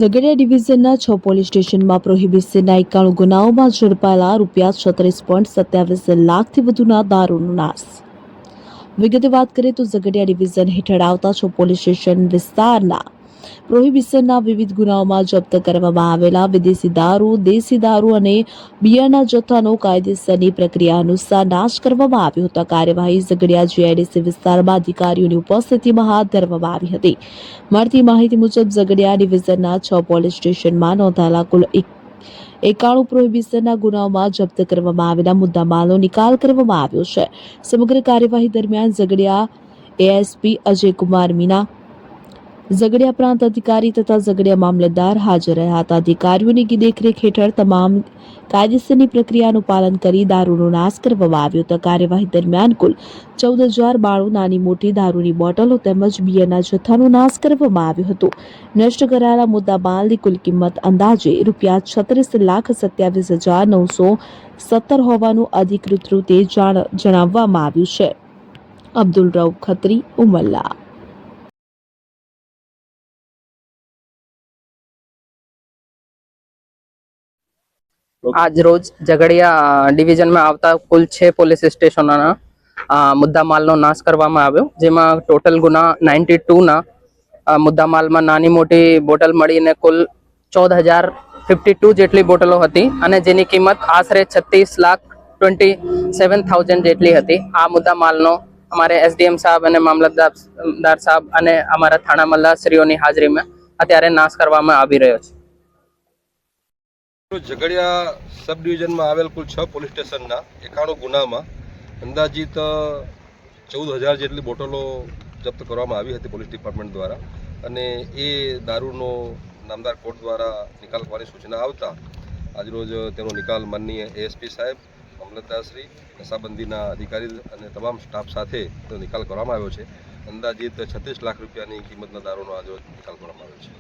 Jhagadia ડિવિઝનના 6 police સ્ટેશનમાં પ્રોહિબિશનના 91 ગુનાઓમાં ઝડપાયેલા ₹36.27 લાખથી વધુના દારૂનો નાશ. વિગતે વાત કરીએ તો ઝઘડિયા ડિવિઝન હેઠળ આવતા 6 પોલીસ સ્ટેશન વિસ્તારના પ્રોહિબિશનના વિવિધ ગુનાઓમાં જપ્ત કરવામાં આવેલા વિદેશી દારૂ, દેશી દારૂ અને બિયરના જથ્થાનો કાયદેસરની પ્રક્રિયા અનુસાર નાશ કરવામાં આવ્યો હતો. કાર્યવાહી ઝઘડિયા જીઆઈડીસી વિસ્તારમાં અધિકારીઓની ઉપસ્થિતિમાં હાથ ધરવામાં આવી હતી. મળતી માહિતી મુજબ ઝઘડિયા ડિવિઝનના 6 પોલીસ સ્ટેશનમાં નોંધાયેલા કુલ 91 પ્રોહિબિશનના ગુનાઓમાં જપ્ત કરવામાં આવેલા મુદ્દામાલનો નિકાલ કરવામાં આવ્યો છે. સમગ્ર કાર્યવાહી દરમિયાન ઝઘડિયા એએસપી અજયકુમાર મીના, ઝઘડિયા પ્રાંત અધિકારી તથા ઝઘડિયા મામલતદાર હાજર રહ્યા હતા. અધિકારીઓની દેખરેખ હેઠળ તમામ કાયદેસરની પ્રક્રિયાનું પાલન કરી દારૂનો નાશ કરવામાં આવ્યો હતો. કાર્યવાહી દરમિયાન કુલ 14,092 નાની મોટી દારૂની બોટલો તેમજ બિયરના જથ્થાનો નાશ કરવામાં આવ્યો હતો. નષ્ટ કરાયેલા મુદ્દામાલની કુલ કિંમત અંદાજે ₹36,27,917 હોવાનું અધિકૃત રીતે જણાવવામાં આવ્યું છે. અબ્દુલ રઉફ ખત્રી, ઉમલ્લા. आज रोज झगड़िया डिविजन में आवता कुल 6 પોલીસ સ્ટેશનોના મુદ્દામાલનો નાશ કરવામાં આવ્યો, જેમાં ટોટલ ગુના 92 ના મુદ્દામાલમાં નાની મોટી બોટલ મળીને કુલ 14,052 જેટલી બોટલો હતી અને જેની કિંમત આશરે 36,27,000 જેટલી હતી. આ મુદ્દામાલનો અમારે એસડીએમ સાહેબ અને મામલતદાર સાહેબ અને અમારા થાણા મલ્લાશ્રીઓની હાજરીમાં અત્યારે નાશ કરવામાં આવી રહ્યો છે. ઝઘડિયા સબ ડિવિઝનમાં આવેલ કુલ 6 પોલીસ સ્ટેશનના 91 ગુનામાં અંદાજિત 14,000 જેટલી બોટલો જપ્ત કરવામાં આવી હતી પોલીસ ડિપાર્ટમેન્ટ દ્વારા, અને એ દારૂનો નામદાર કોર્ટ દ્વારા નિકાલ કરવાની સૂચના આવતા આજરોજ તેનો નિકાલ માનનીય એએસપી સાહેબ, મામલતદારશ્રી, નશાબંધીના અધિકારી અને તમામ સ્ટાફ સાથે તેનો નિકાલ કરવામાં આવ્યો છે. અંદાજિત 36 લાખ રૂપિયાની કિંમતના દારૂનો આજરોજ નિકાલ કરવામાં આવ્યો છે.